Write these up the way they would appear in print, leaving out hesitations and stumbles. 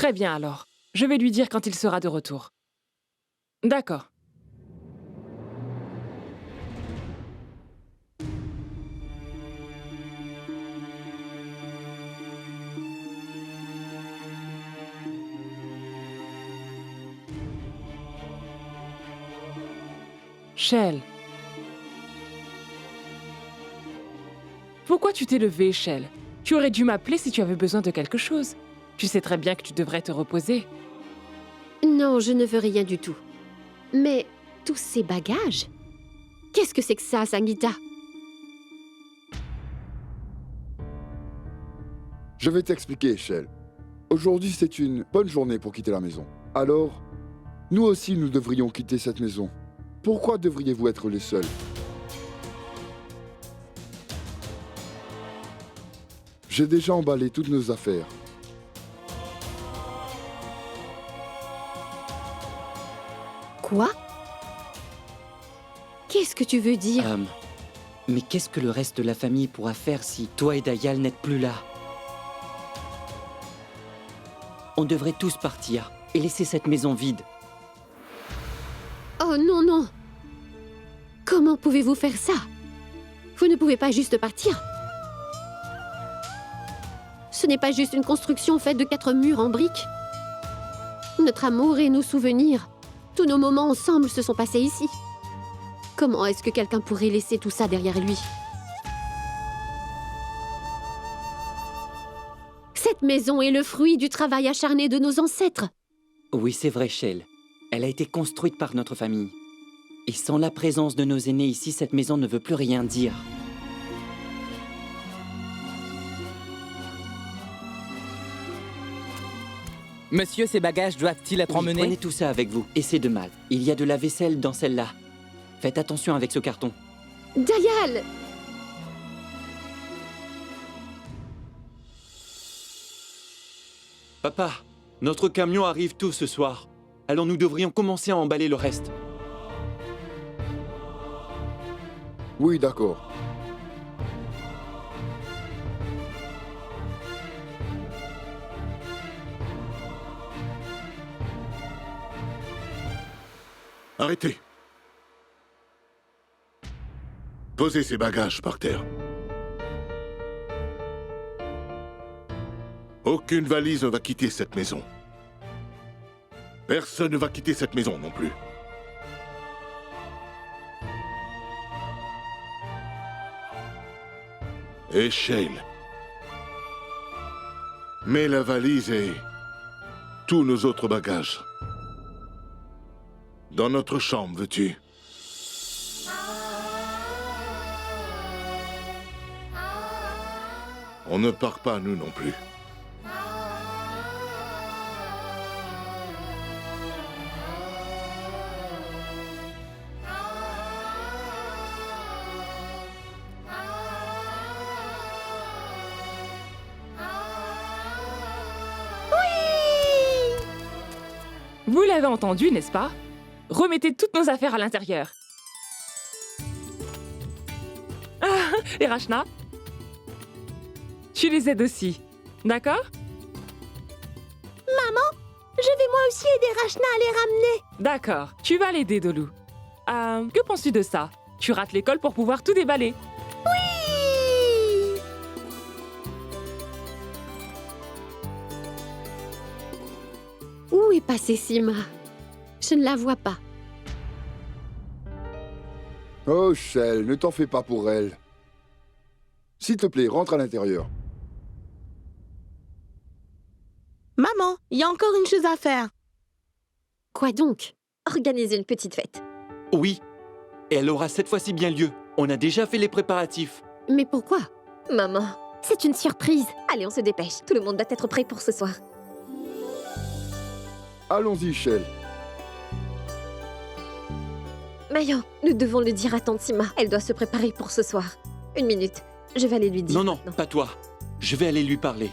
Très bien alors. Je vais lui dire quand il sera de retour. D'accord. Shell. Pourquoi tu t'es levée, Shell? Tu aurais dû m'appeler si tu avais besoin de quelque chose. Tu sais très bien que tu devrais te reposer. Non, je ne veux rien du tout. Mais tous ces bagages? Qu'est-ce que c'est que ça, Sangeeta? Je vais t'expliquer, Shell. Aujourd'hui, c'est une bonne journée pour quitter la maison. Alors, nous aussi, nous devrions quitter cette maison. Pourquoi devriez-vous être les seuls? J'ai déjà emballé toutes nos affaires. Quoi? Qu'est-ce que tu veux dire? Mais qu'est-ce que le reste de la famille pourra faire si toi et Dayal n'êtes plus là? On devrait tous partir et laisser cette maison vide. Oh non, non! Comment pouvez-vous faire ça? Vous ne pouvez pas juste partir. Ce n'est pas juste une construction faite de 4 murs en briques. Notre amour et nos souvenirs, tous nos moments ensemble se sont passés ici. Comment est-ce que quelqu'un pourrait laisser tout ça derrière lui? Cette maison est le fruit du travail acharné de nos ancêtres. Oui, c'est vrai, Shell. Elle a été construite par notre famille. Et sans la présence de nos aînés ici, cette maison ne veut plus rien dire. Monsieur, ces bagages doivent-ils être Oui, emmenés? prenez tout ça avec vous, et c'est de mal. Il y a de la vaisselle dans celle-là. Faites attention avec ce carton. Dayal! Papa, notre camion arrive tôt ce soir. Alors nous devrions commencer à emballer le reste. Oui, d'accord. Arrêtez. Posez ces bagages par terre. Aucune valise ne va quitter cette maison. Personne ne va quitter cette maison non plus. Et Shale, mets la valise et tous nos autres bagages dans notre chambre, veux-tu? On ne part pas, nous non plus. Vous l'avez entendu, n'est-ce pas? Remettez toutes nos affaires à l'intérieur. Ah, et Rachna? Tu les aides aussi, d'accord? Je vais moi aussi aider Rachna à les ramener. D'accord, tu vas l'aider, Dolou. Que penses-tu de ça? Tu rates l'école pour pouvoir tout déballer. Oui! Où est passée Sima? Je ne la vois pas. Oh, Shell, ne t'en fais pas pour elle. S'il te plaît, rentre à l'intérieur. Maman, il y a encore une chose à faire. Quoi donc? Organiser une petite fête. Oui, et elle aura cette fois-ci bien lieu. On a déjà fait les préparatifs. Mais pourquoi? Maman, C'est une surprise. allez, on se dépêche. Tout le monde doit être prêt pour ce soir. Allons-y, Shell. Mayan, nous devons le dire à Tante Sima. Elle doit se préparer pour ce soir. 1 minute, je vais aller lui dire. Non, non, maintenant. pas toi. Je vais aller lui parler.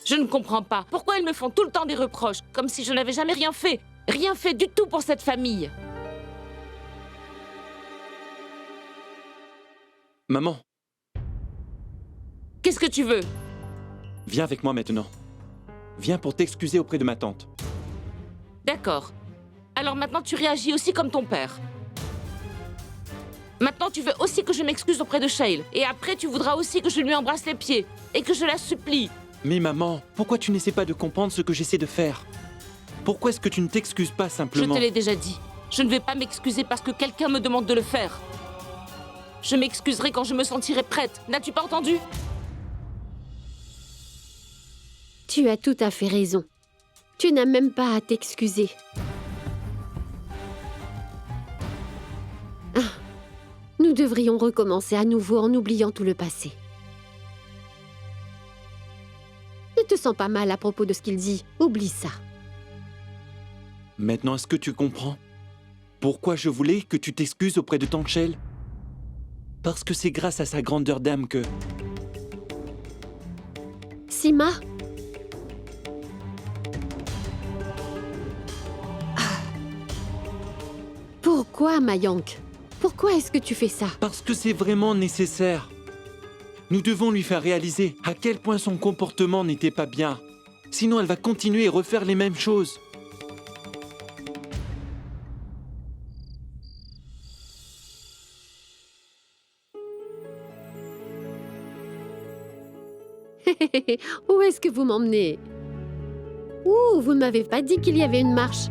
Je ne comprends pas. Pourquoi ils me font tout le temps des reproches, comme si je n'avais jamais rien fait? Rien fait du tout pour cette famille. Maman, Qu'est-ce que tu veux? Viens avec moi maintenant. Viens pour t'excuser auprès de ma tante. D'accord. Alors maintenant, tu réagis aussi comme ton père. Maintenant, tu veux aussi que je m'excuse auprès de Shale. Et après, tu voudras aussi que je lui embrasse les pieds. Et que je la supplie. Mais maman, pourquoi tu n'essaies pas de comprendre ce que j'essaie de faire? Pourquoi est-ce que tu ne t'excuses pas Je simplement? te l'ai déjà dit. Je ne vais pas m'excuser parce que quelqu'un me demande de le faire. Je m'excuserai quand je me sentirai prête. N'as-tu pas entendu? Tu as tout à fait raison. Tu n'as même pas à t'excuser. Ah, nous devrions recommencer à nouveau en oubliant tout le passé. Ne te sens pas mal à propos de ce qu'il dit. Oublie ça. Maintenant, est-ce que tu comprends? Pourquoi je voulais que tu t'excuses auprès de tante Shale? Parce que c'est grâce à sa grandeur d'âme que... Sima? Pourquoi, Mayank? Pourquoi est-ce que tu fais ça? Parce que c'est vraiment nécessaire. Nous devons lui faire réaliser à quel point son comportement n'était pas bien. Sinon, elle va continuer et refaire les mêmes choses. Où est-ce que vous m'emmenez? Ouh, vous ne m'avez pas dit qu'il y avait une marche.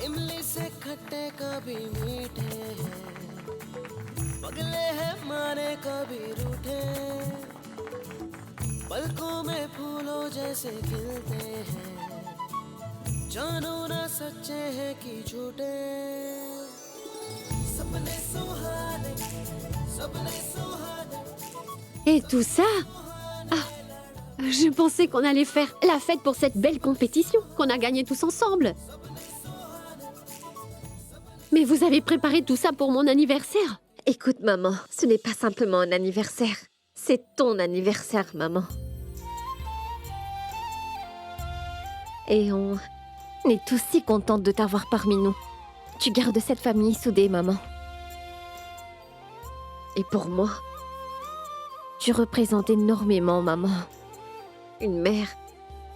इमली से खट्टे कभी मीठे हैं, पगले हैं मारे कभी रूठे, पलकों में फूलों जैसे खिलते हैं, जानो ना सच्चे हैं कि झूठे, सपने सुहाने, सपने सुहाने। Et tout ça? Ah, je pensais qu'on allait faire la fête pour cette belle compétition qu'on a gagnée tous ensemble. Mais vous avez préparé tout ça pour mon anniversaire? Écoute, maman, ce n'est pas simplement un anniversaire. C'est ton anniversaire, maman. Et on est tous si contentes de t'avoir parmi nous. Tu gardes cette famille soudée, maman. Et pour moi, tu représentes énormément, maman. Une mère,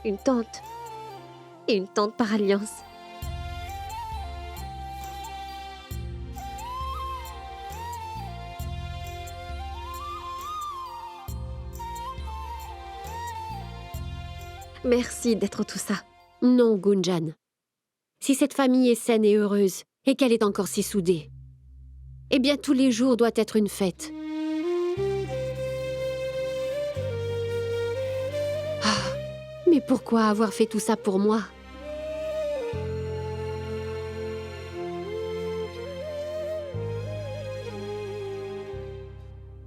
une tante et une tante par alliance. Merci d'être tout ça. Non, Gunjan. Si cette famille est saine et heureuse, et qu'elle est encore si soudée, eh bien tous les jours doivent être une fête. Ah, mais pourquoi avoir fait tout ça pour moi?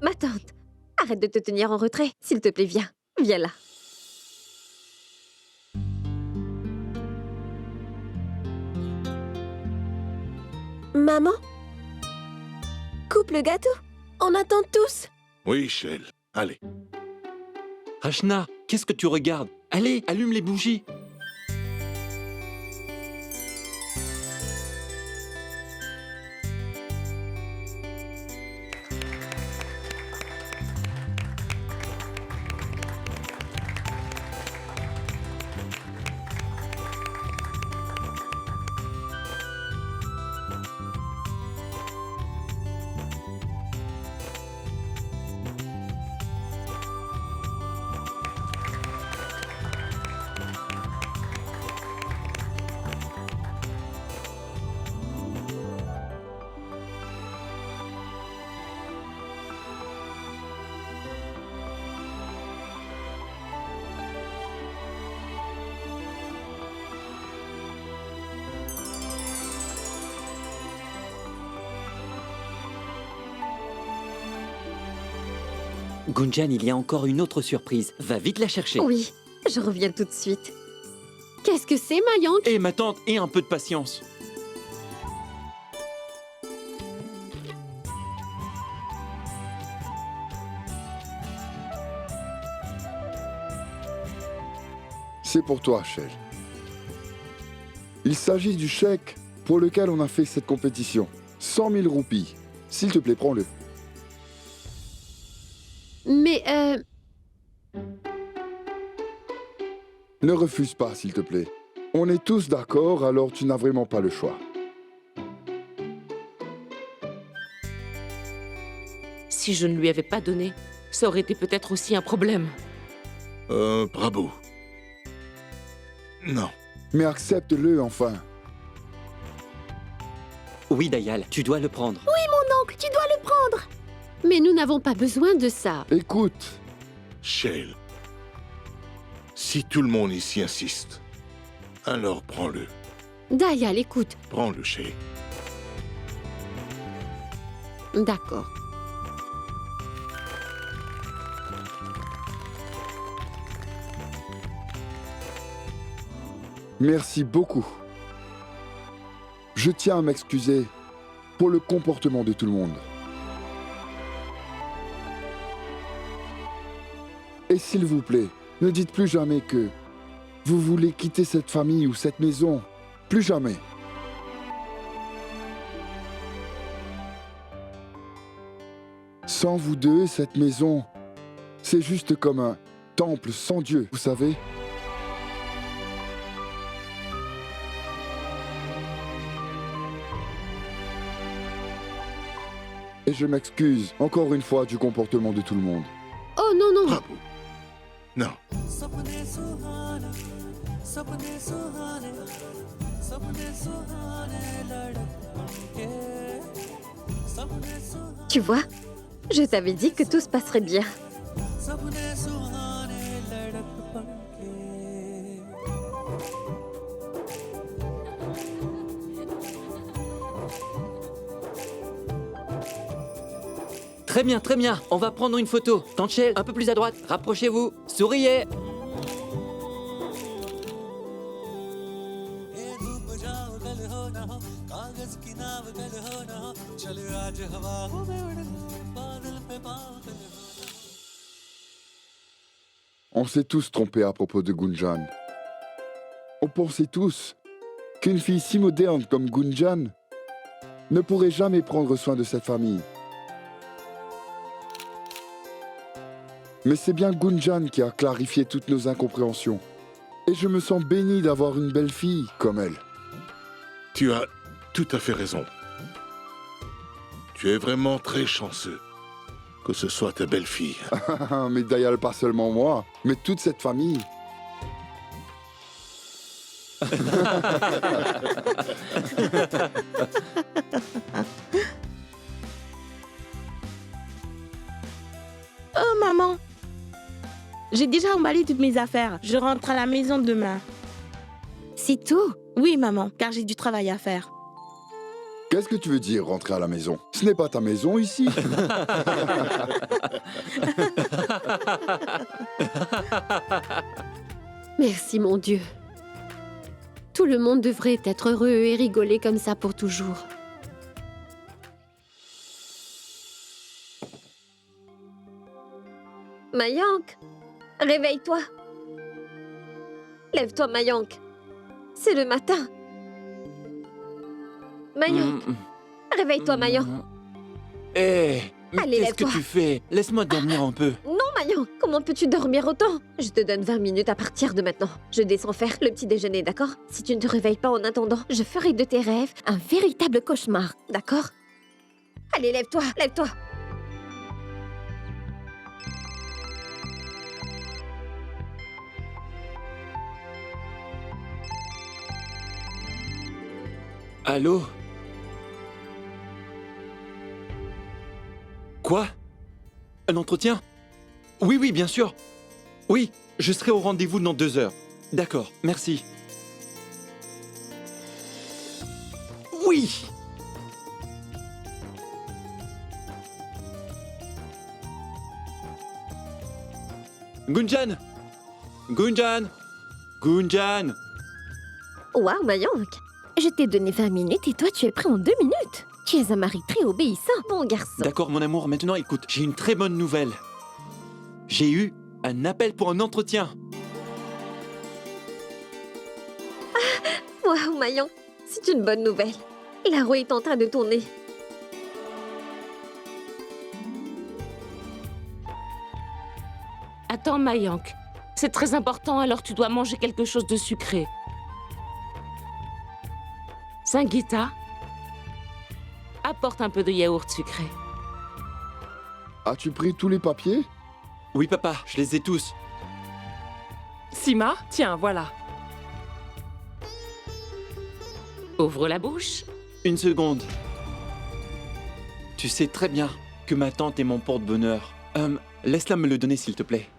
Ma tante, arrête de te tenir en retrait. S'il te plaît, viens. Viens là. Maman? Coupe le gâteau. On attend tous. Oui, Shale. Allez. Rachna, qu'est-ce que tu regardes? Allez, allume les bougies. Gunjan, il y a encore une autre surprise. Va vite la chercher. Oui, je reviens tout de suite. Qu'est-ce que c'est, Mayank? Et ma tante, et un peu de patience. C'est pour toi, Shell. Il s'agit du chèque pour lequel on a fait cette compétition. 100 000 roupies. S'il te plaît, prends-le. Mais, Ne refuse pas, s'il te plaît. On est tous d'accord, alors tu n'as vraiment pas le choix. Si je ne lui avais pas donné, ça aurait été peut-être aussi un problème. Bravo. Non. Mais accepte-le, enfin. Oui, Dayal, tu dois le prendre. oncle, tu dois le prendre. Mais nous n'avons pas besoin de ça. Écoute, Shale. Si tout le monde ici insiste, alors prends-le. Dayal, écoute. Prends-le, Shale. D'accord. merci beaucoup. Je tiens à m'excuser pour le comportement de tout le monde. Et s'il vous plaît, ne dites plus jamais que vous voulez quitter cette famille ou cette maison. Plus jamais. Sans vous deux, cette maison, c'est juste comme un temple sans Dieu, vous savez? Et je m'excuse encore une fois du comportement de tout le monde. Oh non, non. Bravo. Non. Tu vois, je t'avais dit que tout se passerait bien. Très bien, très bien. On va prendre une photo. Tante Shell, un peu plus à droite. Rapprochez-vous. Souriez. On s'est tous trompés à propos de Gunjan. On pensait tous qu'une fille si moderne comme Gunjan ne pourrait jamais prendre soin de cette famille. Mais c'est bien Gunjan qui a clarifié toutes nos incompréhensions. Et je me sens béni d'avoir une belle fille comme elle. Tu as tout à fait raison. Tu es vraiment très chanceux que ce soit ta belle-fille. Mais Dayal, pas seulement moi, mais toute cette famille. Oh, maman. J'ai déjà emballé toutes mes affaires. Je rentre à la maison demain. Si tôt? Oui, maman, car j'ai du travail à faire. Qu'est-ce que tu veux dire, rentrer à la maison? Ce n'est pas ta maison ici. Merci, mon Dieu. Tout le monde devrait être heureux et rigoler comme ça pour toujours. Mayank, réveille-toi. Lève-toi, Mayank. C'est le matin. Mayank, réveille-toi, Mayank. Hé, mais Allez, qu'est-ce que lève-toi. tu fais? Laisse-moi dormir un peu. Non, Mayank, comment peux-tu dormir autant? Je te donne 20 minutes à partir de maintenant. Je descends faire le petit déjeuner, d'accord? Si tu ne te réveilles pas en attendant, je ferai de tes rêves un véritable cauchemar, d'accord? Allez, lève-toi, lève-toi. Allô? Quoi? Un entretien? Oui, oui, bien sûr. Oui, je serai au rendez-vous dans 2 heures. D'accord, merci. Oui! Gunjan! Gunjan! Gunjan! Waouh, Mayank! Je t'ai donné 20 minutes et toi, tu es prêt en 2 minutes. Tu es un mari très obéissant, mon garçon. D'accord, mon amour, maintenant écoute, j'ai une très bonne nouvelle. J'ai eu un appel pour un entretien. Waouh, Mayank, c'est une bonne nouvelle. La roue est en train de tourner. Attends, Mayank. C'est très important, alors tu dois manger quelque chose de sucré. Sangeeta, apporte un peu de yaourt sucré. As-tu pris tous les papiers? Oui, papa, je les ai tous. Sima, tiens, voilà. Ouvre la bouche. Une seconde. Tu sais très bien que ma tante est mon porte-bonheur. Laisse-la me le donner, s'il te plaît.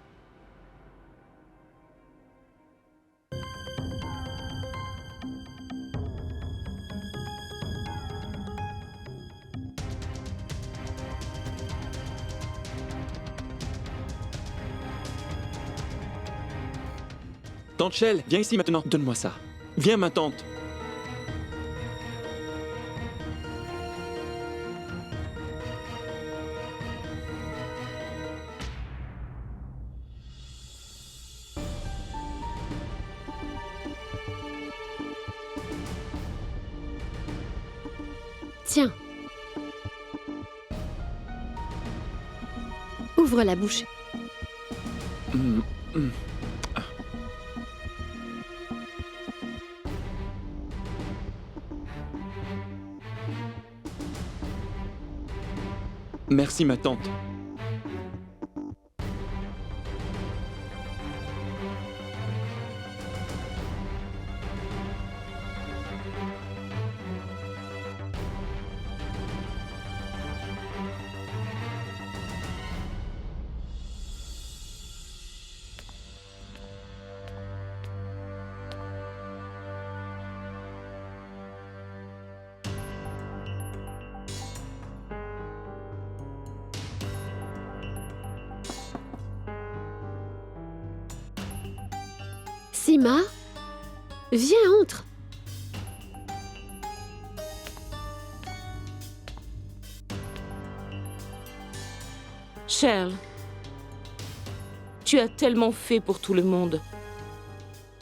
Tante Shell, viens ici maintenant. Donne-moi ça. Viens, ma tante. Tiens. Ouvre la bouche. Merci, ma tante. Sima, viens, entre. Shell, tu as tellement fait pour tout le monde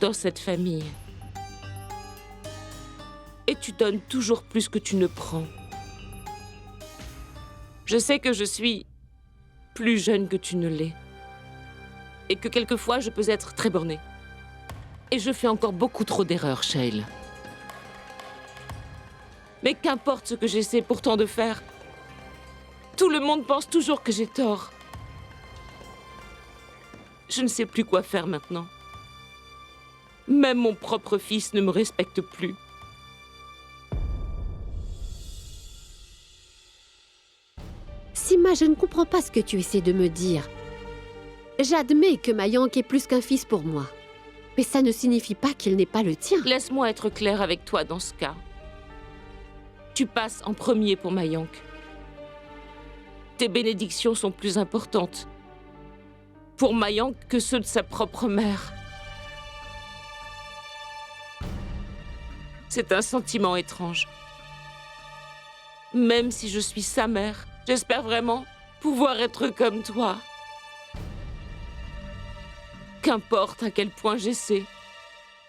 dans cette famille. Et tu donnes toujours plus que tu ne prends. Je sais que je suis plus jeune que tu ne l'es. Et que quelquefois, je peux être très bornée. Et je fais encore beaucoup trop d'erreurs, Shale. Mais qu'importe ce que j'essaie pourtant de faire, tout le monde pense toujours que j'ai tort. Je ne sais plus quoi faire maintenant. Même mon propre fils ne me respecte plus. Sima, je ne comprends pas ce que tu essaies de me dire. J'admets que Mayank est plus qu'un fils pour moi. Mais ça ne signifie pas qu'il n'est pas le tien. Laisse-moi être claire avec toi dans ce cas. Tu passes en premier pour Mayank. Tes bénédictions sont plus importantes pour Mayank que ceux de sa propre mère. C'est un sentiment étrange. Même si je suis sa mère, j'espère vraiment pouvoir être comme toi. Qu'importe à quel point j'essaie,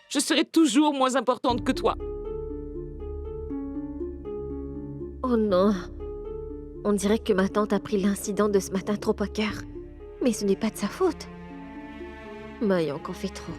je serai toujours moins importante que toi. Oh non. On dirait que ma tante a pris l'incident de ce matin trop à cœur. Mais ce n'est pas de sa faute. Mayank en fait trop.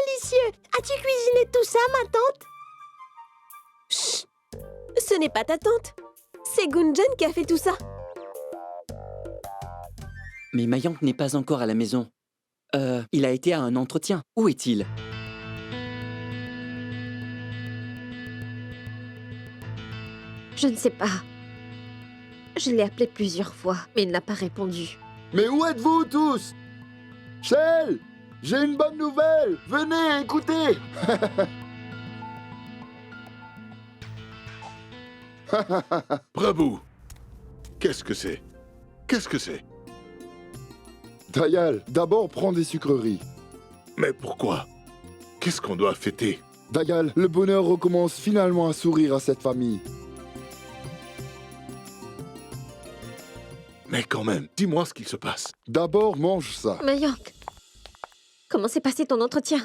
Délicieux! As-tu cuisiné tout ça, ma tante? Chut! Ce n'est pas ta tante. C'est Gunjan qui a fait tout ça. Mais Mayank n'est pas encore à la maison. Il a été à un entretien. Où est-il? Je ne sais pas. Je l'ai appelé plusieurs fois, mais il n'a pas répondu. Mais où êtes-vous tous? Shell, j'ai une bonne nouvelle. Venez, écoutez. Prabhu, qu'est-ce que c'est? Qu'est-ce que c'est? Dayal, d'abord prends des sucreries. Mais pourquoi? Qu'est-ce qu'on doit fêter? Dayal, le bonheur recommence finalement à sourire à cette famille. Mais quand même, dis-moi ce qu'il se passe. D'abord mange ça. Mayank, comment s'est passé ton entretien?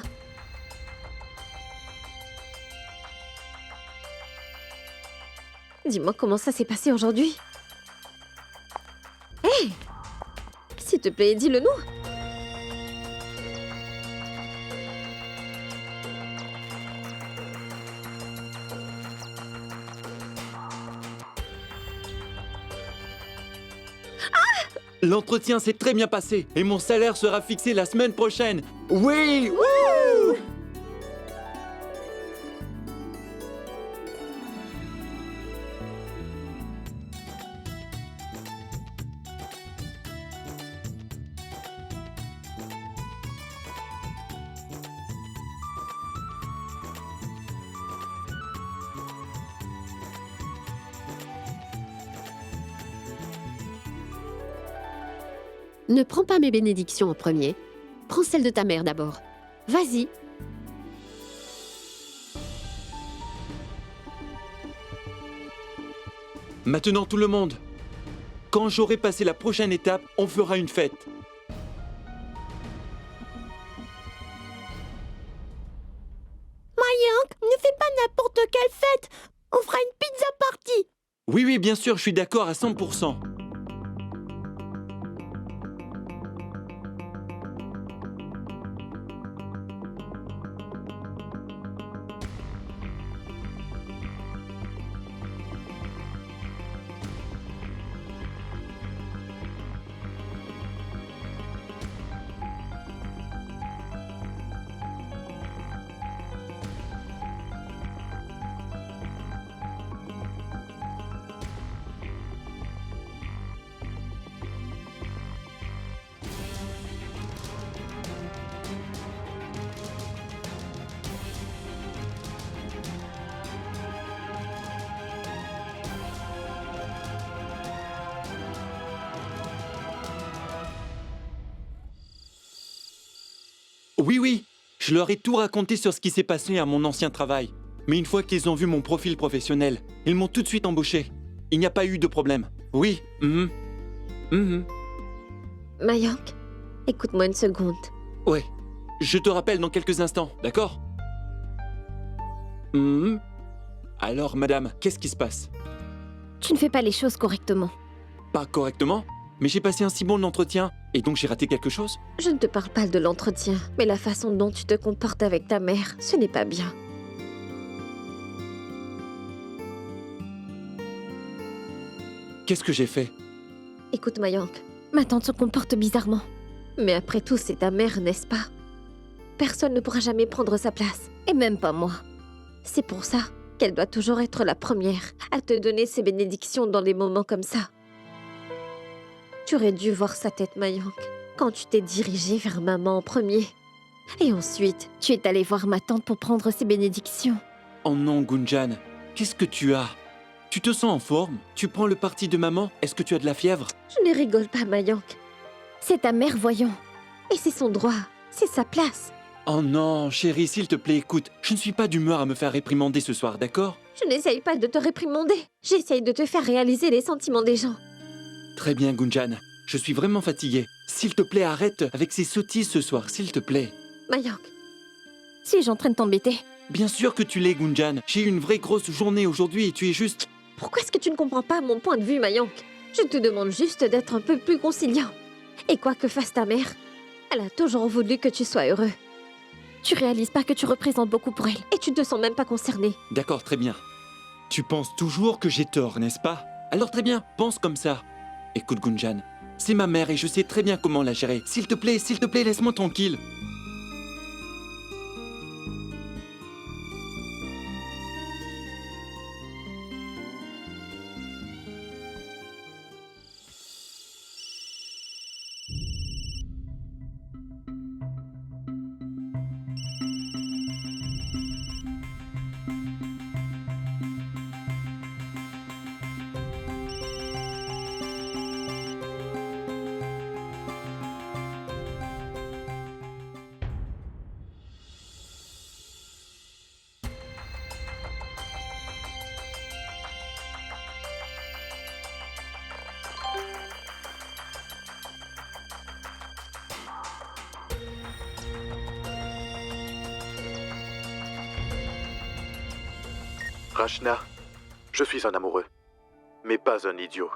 Dis-moi comment ça s'est passé aujourd'hui. Hé! S'il te plaît, dis-le nous. L'entretien s'est très bien passé et mon salaire sera fixé la semaine prochaine. Oui! Ne prends pas mes bénédictions en premier. Prends celle de ta mère d'abord. Vas-y. Maintenant tout le monde. Quand j'aurai passé la prochaine étape, on fera une fête. Mayank, ne fais pas n'importe quelle fête. On fera une pizza party. Oui, bien sûr, je suis d'accord à 100%. Oui, je leur ai tout raconté sur ce qui s'est passé à mon ancien travail. Mais une fois qu'ils ont vu mon profil professionnel, ils m'ont tout de suite embauché. Il n'y a pas eu de problème. Oui. Mayank, écoute-moi une seconde. Ouais. Je te rappelle dans quelques instants, d'accord? Alors, madame, qu'est-ce qui se passe? Tu ne fais pas les choses correctement. Pas correctement? Mais j'ai passé un si bon entretien, et donc j'ai raté quelque chose? Je ne te parle pas de l'entretien, mais la façon dont tu te comportes avec ta mère, ce n'est pas bien. Qu'est-ce que j'ai fait? Écoute, Mayank, ma tante se comporte bizarrement. Mais après tout, c'est ta mère, n'est-ce pas? Personne ne pourra jamais prendre sa place, et même pas moi. C'est pour ça qu'elle doit toujours être la première à te donner ses bénédictions dans les moments comme ça. Tu aurais dû voir sa tête, Mayank, quand tu t'es dirigée vers maman en premier. Et ensuite, tu es allé voir ma tante pour prendre ses bénédictions. Oh non, Gunjan, qu'est-ce que tu as? Tu te sens en forme? Tu prends le parti de maman? Est-ce que tu as de la fièvre? Je ne rigole pas, Mayank. C'est ta mère, voyons. Et c'est son droit, c'est sa place. Oh non, chérie, s'il te plaît, écoute, je ne suis pas d'humeur à me faire réprimander ce soir, d'accord? Je n'essaye pas de te réprimander. J'essaye de te faire réaliser les sentiments des gens. Très bien, Gunjan. Je suis vraiment fatigué. S'il te plaît, arrête avec ces sottises ce soir, s'il te plaît. Mayank, suis-je en train de t'embêter? Bien sûr que tu l'es, Gunjan. J'ai eu une vraie grosse journée aujourd'hui et tu es juste... Pourquoi est-ce que tu ne comprends pas mon point de vue, Mayank? Je te demande juste d'être un peu plus conciliant. Et quoi que fasse ta mère, elle a toujours voulu que tu sois heureux. Tu réalises pas que tu représentes beaucoup pour elle et tu te sens même pas concerné. D'accord, très bien. Tu penses toujours que j'ai tort, n'est-ce pas? Alors très bien, pense comme ça. Écoute, Gunjan, C'est ma mère et je sais très bien comment la gérer. S'il te plaît, laisse-moi tranquille. Rachna, je suis un amoureux, mais pas un idiot.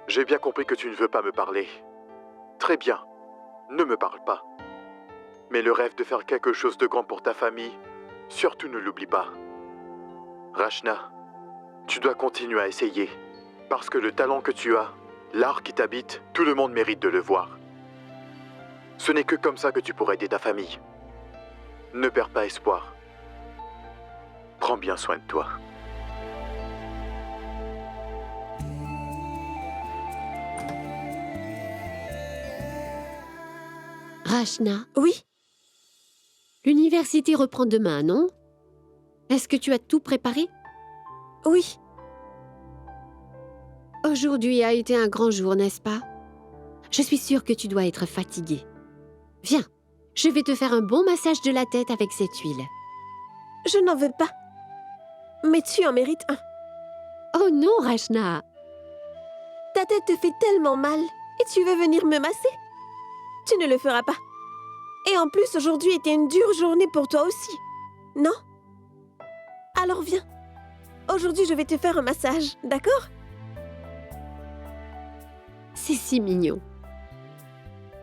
J'ai bien compris que tu ne veux pas me parler. Très bien, ne me parle pas. Mais le rêve de faire quelque chose de grand pour ta famille, surtout ne l'oublie pas. Rachna, tu dois continuer à essayer, parce que le talent que tu as, l'art qui t'habite, tout le monde mérite de le voir. Ce n'est que comme ça que tu pourras aider ta famille. Ne perds pas espoir. Prends bien soin de toi. Rachna, Oui, l'université reprend demain, non? Est-ce que tu as tout préparé? oui. Aujourd'hui a été un grand jour, n'est-ce pas? Je suis sûre que tu dois être fatiguée. Viens, je vais te faire un bon massage de la tête avec cette huile. Je n'en veux pas. Mais tu en mérites un. Oh non, Rachna! Ta tête te fait tellement mal et tu veux venir me masser? Tu ne le feras pas. Et en plus, aujourd'hui était une dure journée pour toi aussi. Non? Alors viens. Aujourd'hui, je vais te faire un massage, d'accord? C'est si mignon.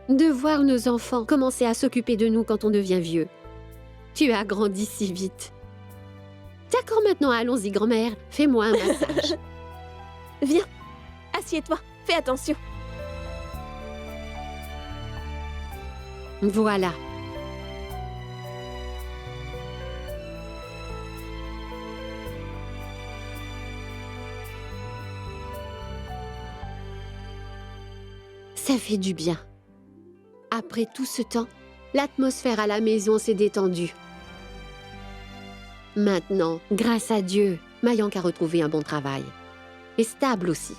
De voir nos enfants commencer à s'occuper de nous quand on devient vieux. Tu as grandi si vite. D'accord, maintenant, allons-y, grand-mère. Fais-moi un massage. Viens, assieds-toi, fais attention. Voilà. Ça fait du bien. Après tout ce temps, l'atmosphère à la maison s'est détendue. Maintenant, grâce à Dieu, Mayank a retrouvé un bon travail. Et stable aussi.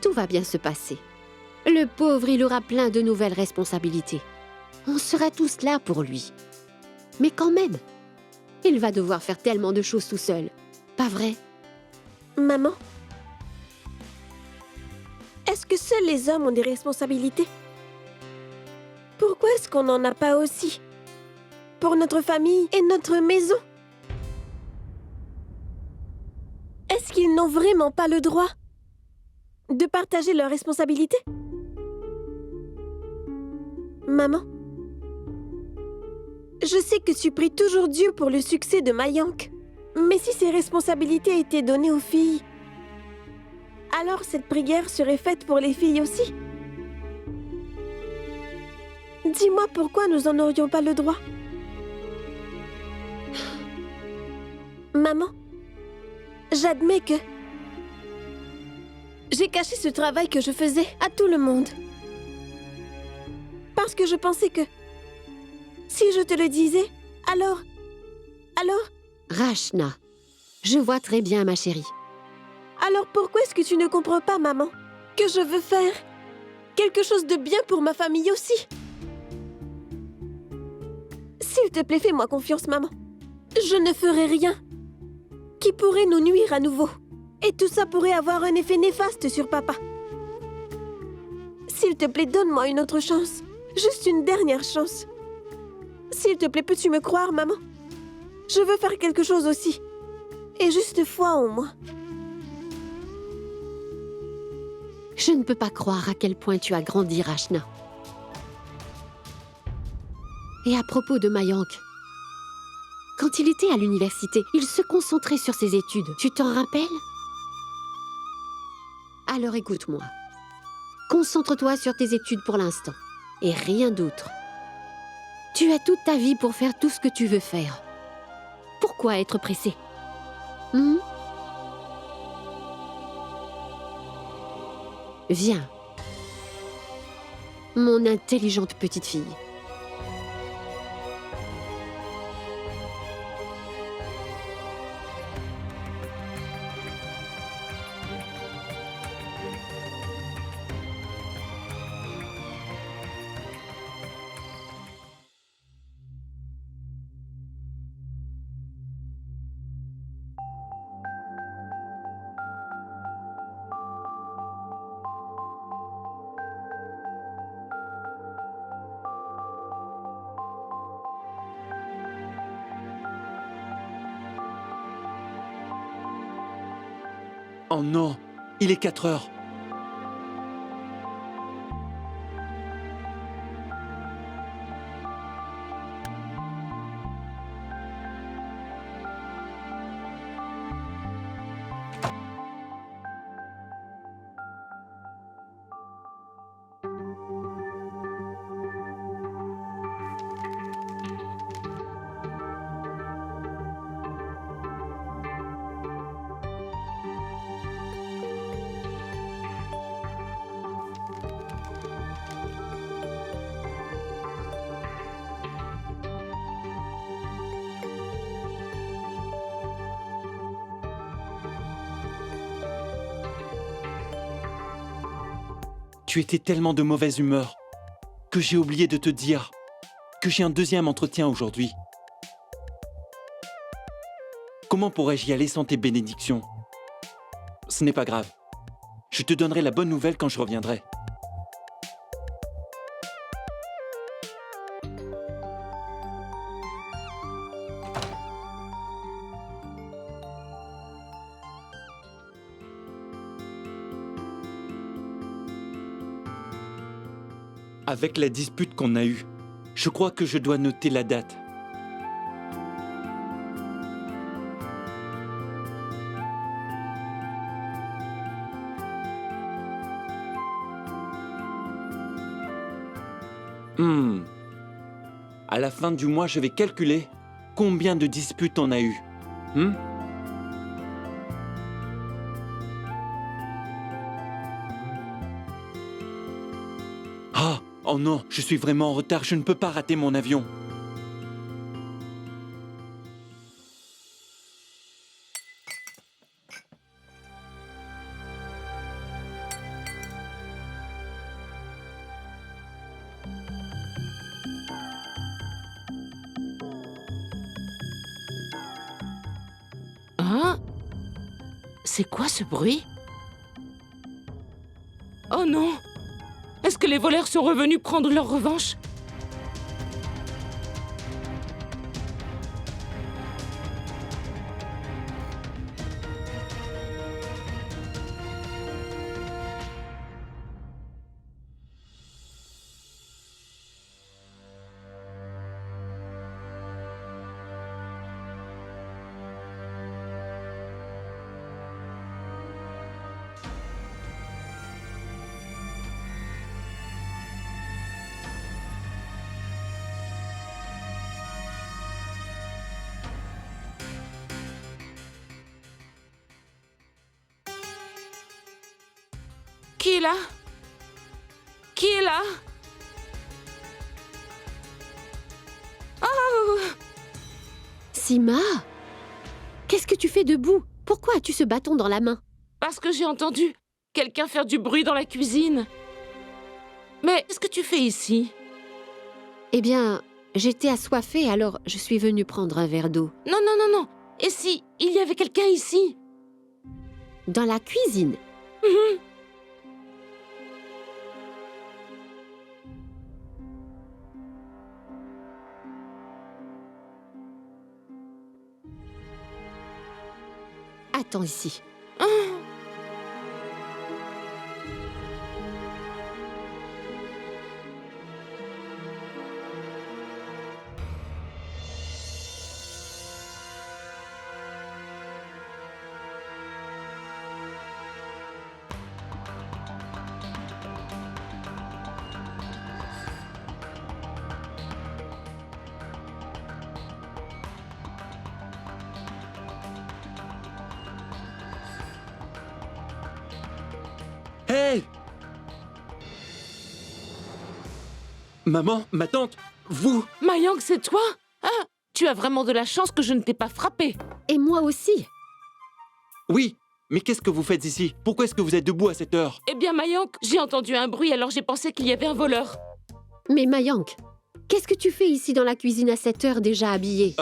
Tout va bien se passer. Le pauvre, il aura plein de nouvelles responsabilités. On sera tous là pour lui. Mais quand même, il va devoir faire tellement de choses tout seul. Pas vrai? Maman, est-ce que seuls les hommes ont des responsabilités? Pourquoi est-ce qu'on n'en a pas aussi? Pour notre famille et notre maison? Est-ce qu'ils n'ont vraiment pas le droit de partager leurs responsabilités? Maman, je sais que tu pries toujours Dieu pour le succès de Mayank. Mais si ces responsabilités étaient données aux filles, alors cette prière serait faite pour les filles aussi. Dis-moi pourquoi nous en aurions pas le droit. Maman, j'admets que j'ai caché ce travail que je faisais à tout le monde. Parce que je pensais que si je te le disais, alors... Rachna, je vois très bien, ma chérie. Alors pourquoi est-ce que tu ne comprends pas, maman, que je veux faire quelque chose de bien pour ma famille aussi? S'il te plaît, fais-moi confiance, maman. Je ne ferai rien qui pourrait nous nuire à nouveau. Et tout ça pourrait avoir un effet néfaste sur papa. S'il te plaît, donne-moi une autre chance. Juste une dernière chance. S'il te plaît, peux-tu me croire, maman? Je veux faire quelque chose aussi. Et juste foi en moi. Je ne peux pas croire à quel point tu as grandi, Rachna. Et à propos de Mayank, quand il était à l'université, il se concentrait sur ses études. Tu t'en rappelles? Alors écoute-moi. Concentre-toi sur tes études pour l'instant, et rien d'autre. Tu as toute ta vie pour faire tout ce que tu veux faire. Pourquoi être pressé? Viens, mon intelligente petite fille. Oh non, il est 4 heures. Tu étais tellement de mauvaise humeur que j'ai oublié de te dire que j'ai un deuxième entretien aujourd'hui. Comment pourrais-je y aller sans tes bénédictions? Ce n'est pas grave. Je te donnerai la bonne nouvelle quand je reviendrai. Avec la dispute qu'on a eue, je crois que je dois noter la date. À la fin du mois, je vais calculer combien de disputes on a eu. Oh non, je suis vraiment en retard, je ne peux pas rater mon avion. Hein? C'est quoi ce bruit? Oh non! Est-ce que les voleurs sont revenus prendre leur revanche? Qui est là? Qui est là? Oh! Sima! Qu'est-ce que tu fais debout? Pourquoi as-tu ce bâton dans la main? Parce que j'ai entendu quelqu'un faire du bruit dans la cuisine. Mais qu'est-ce que tu fais ici? Eh bien, j'étais assoiffée, alors je suis venue prendre un verre d'eau. Non, non, non, non. Et si il y avait quelqu'un ici? Dans la cuisine? Attends ici. Maman, ma tante, vous... Mayang, c'est toi? Ah, tu as vraiment de la chance que je ne t'ai pas frappé. Et moi aussi. Oui, mais qu'est-ce que vous faites ici? Pourquoi est-ce que vous êtes debout à cette heure? Eh bien, Mayang, j'ai entendu un bruit, alors j'ai pensé qu'il y avait un voleur. Mais Mayank, qu'est-ce que tu fais ici dans la cuisine à 7 heures déjà habillée?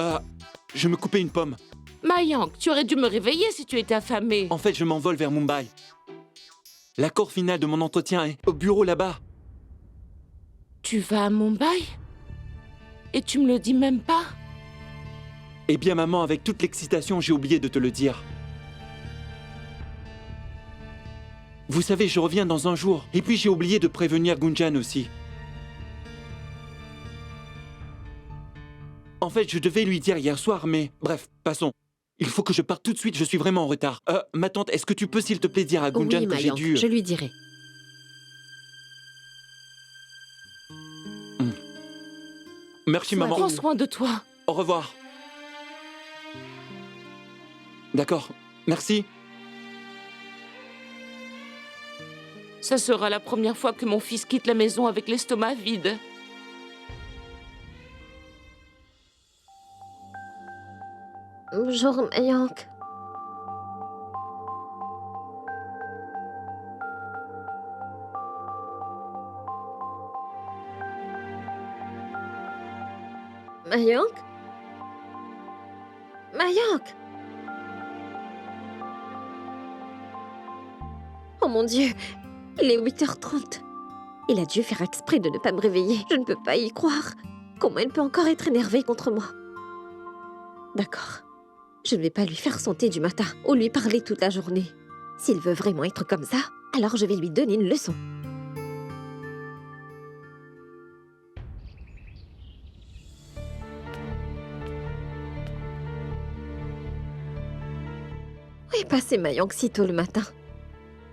Je me coupais une pomme. Mayang, tu aurais dû me réveiller si tu étais affamé. En fait, je m'envole vers Mumbai. L'accord final de mon entretien est au bureau là-bas. Tu vas à Mumbai? Et tu me le dis même pas? Eh bien, maman, avec toute l'excitation, j'ai oublié de te le dire. Vous savez, je reviens dans un jour. Et puis, j'ai oublié de prévenir Gunjan aussi. En fait, je devais lui dire hier soir, mais... Bref, passons. Il faut que je parte tout de suite, je suis vraiment en retard. Ma tante, est-ce que tu peux, s'il te plaît, dire à Gunjan Oui, que j'ai Mayank, dû... je lui dirai. Merci, maman. Prends soin de toi. Au revoir. D'accord, merci. Ça sera la première fois que mon fils quitte la maison avec l'estomac vide. Bonjour, Mayank. Mayank? Mayank? Oh mon Dieu, il est 8h30. Il a dû faire exprès de ne pas me réveiller. Je ne peux pas y croire. Comment il peut encore être énervé contre moi? D'accord. Je ne vais pas lui faire son thé du matin ou lui parler toute la journée. S'il veut vraiment être comme ça, alors je vais lui donner une leçon. Où est passé Mayank si tôt le matin?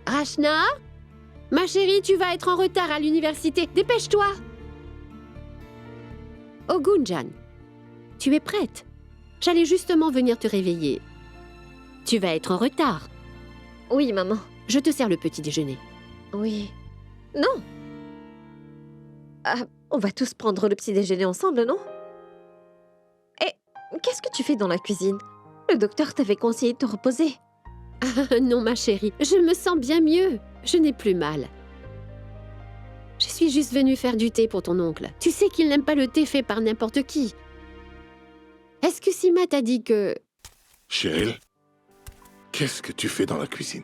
Rachna? Ma chérie, tu vas être en retard à l'université. Dépêche-toi! Oh Gunjan, tu es prête? J'allais justement venir te réveiller. Tu vas être en retard. Oui, maman. Je te sers le petit déjeuner. Oui. Non. Ah, on va tous prendre le petit déjeuner ensemble, non? Et qu'est-ce que tu fais dans la cuisine? Le docteur t'avait conseillé de te reposer. Ah, non, ma chérie, je me sens bien mieux. Je n'ai plus mal. Je suis juste venue faire du thé pour ton oncle. Tu sais qu'il n'aime pas le thé fait par n'importe qui. Est-ce que Sima t'a dit que... Cheryl, qu'est-ce que tu fais dans la cuisine?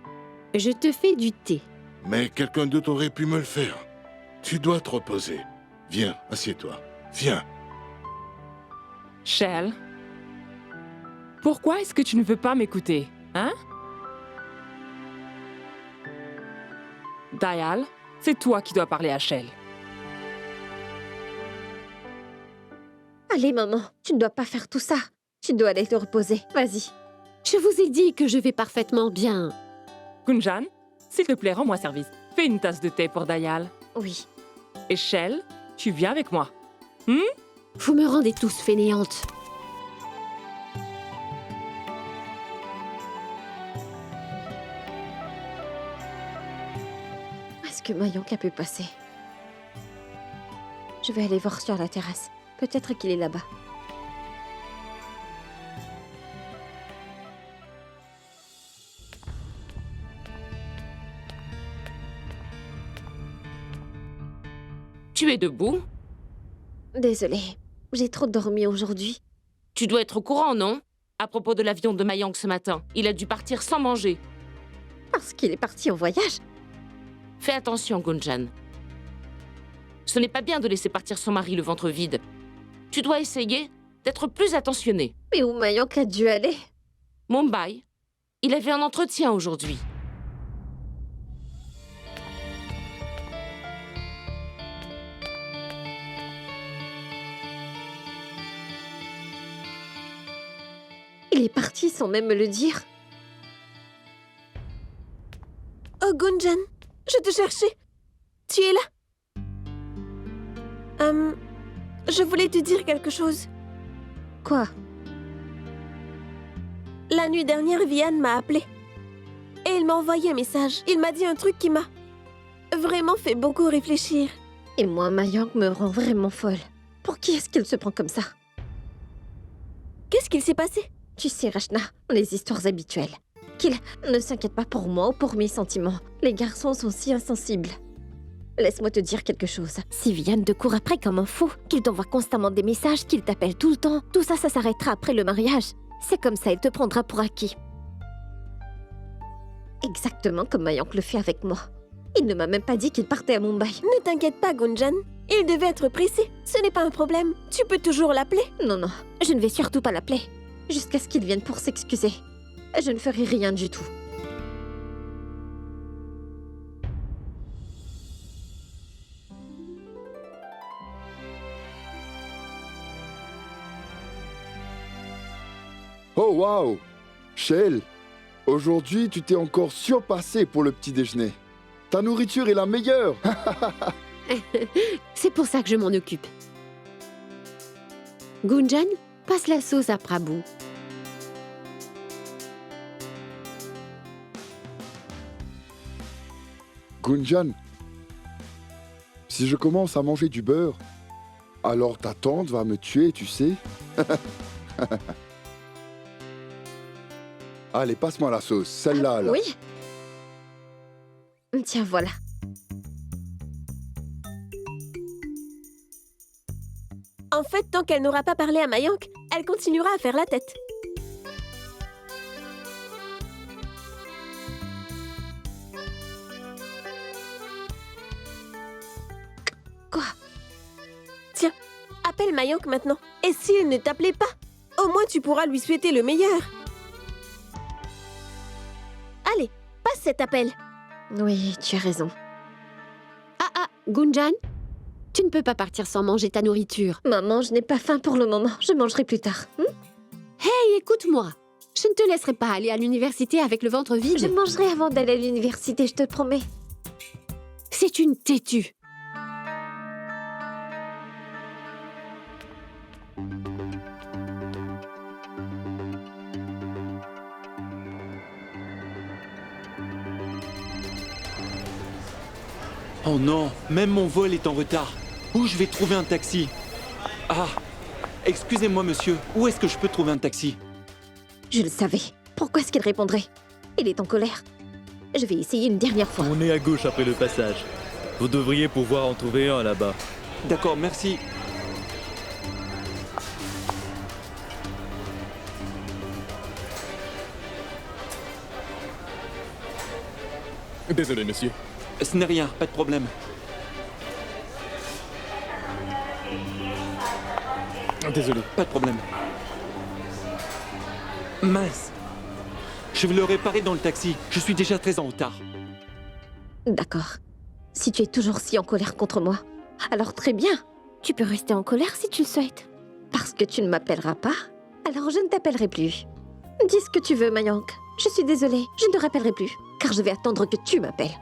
Je te fais du thé. Mais quelqu'un d'autre aurait pu me le faire. Tu dois te reposer. Viens, assieds-toi. Viens. Shell, pourquoi est-ce que tu ne veux pas m'écouter, hein? Dayal, c'est toi qui dois parler à Shell. Allez, maman, tu ne dois pas faire tout ça. Tu dois aller te reposer. Vas-y. Je vous ai dit que je vais parfaitement bien. Gunjan, s'il te plaît, rends-moi service. Fais une tasse de thé pour Dayal. Oui. Et Shell, tu viens avec moi. Vous me rendez tous fainéantes. Où est-ce que Mayank a pu passer? Je vais aller voir sur la terrasse. Peut-être qu'il est là-bas. Tu es debout? Désolée, j'ai trop dormi aujourd'hui. Tu dois être au courant, non? À propos de l'avion de Mayank ce matin. Il a dû partir sans manger. Parce qu'il est parti en voyage? Fais attention, Gunjan. Ce n'est pas bien de laisser partir son mari le ventre vide. Tu dois essayer d'être plus attentionné. Mais où Mayank a dû aller? Mumbai. Il avait un entretien aujourd'hui. Il est parti sans même me le dire. Oh, Gunjan, je te cherchais. Tu es là? Je voulais te dire quelque chose. Quoi? La nuit dernière, Vian m'a appelé. Et il m'a envoyé un message. Il m'a dit un truc qui m'a vraiment fait beaucoup réfléchir. Et moi, Mayank me rend vraiment folle. Pour qui est-ce qu'il se prend comme ça? Qu'est-ce qu'il s'est passé? Tu sais, Rachna, les histoires habituelles. Qu'il ne s'inquiète pas pour moi ou pour mes sentiments. Les garçons sont si insensibles. Laisse-moi te dire quelque chose. Si Vian te court après comme un fou, qu'il t'envoie constamment des messages, qu'il t'appelle tout le temps, tout ça, ça s'arrêtera après le mariage. C'est comme ça, il te prendra pour acquis. Exactement comme Mayank le fait avec moi. Il ne m'a même pas dit qu'il partait à Mumbai. Ne t'inquiète pas, Gunjan. Il devait être pressé. Ce n'est pas un problème. Tu peux toujours l'appeler. Non, non, je ne vais surtout pas l'appeler. Jusqu'à ce qu'il vienne pour s'excuser. Je ne ferai rien du tout. Oh waouh! Shell, aujourd'hui tu t'es encore surpassé pour le petit déjeuner. Ta nourriture est la meilleure! C'est pour ça que je m'en occupe. Gunjan, passe la sauce à Prabhu. Gunjan, si je commence à manger du beurre, alors ta tante va me tuer, tu sais. Allez, passe-moi la sauce, celle-là. Là. Oui. Tiens, voilà. En fait, tant qu'elle n'aura pas parlé à Mayank, elle continuera à faire la tête. Quoi? Tiens, appelle Mayank maintenant. Et s'il ne t'appelait pas, au moins tu pourras lui souhaiter le meilleur. Allez, passe cet appel. Oui, tu as raison. Ah, Gunjan, tu ne peux pas partir sans manger ta nourriture. Maman, je n'ai pas faim pour le moment. Je mangerai plus tard. Hey, écoute-moi. Je ne te laisserai pas aller à l'université avec le ventre vide. Je mangerai avant d'aller à l'université, je te promets. C'est une têtue. Oh non, même mon vol est en retard. Où je vais trouver un taxi? Ah, excusez-moi monsieur, où est-ce que je peux trouver un taxi? Je le savais. Pourquoi est-ce qu'il répondrait? Il est en colère. Je vais essayer une dernière fois. On est à gauche après le passage. Vous devriez pouvoir en trouver un là-bas. D'accord, merci. Désolé, monsieur. Ce n'est rien, pas de problème. Désolé. Pas de problème. Mince. Je vais le réparer dans le taxi. Je suis déjà très en retard. D'accord. Si tu es toujours si en colère contre moi, alors très bien. Tu peux rester en colère si tu le souhaites. Parce que tu ne m'appelleras pas, alors je ne t'appellerai plus. Dis ce que tu veux, Mayank. Je suis désolée, je ne te rappellerai plus, car je vais attendre que tu m'appelles.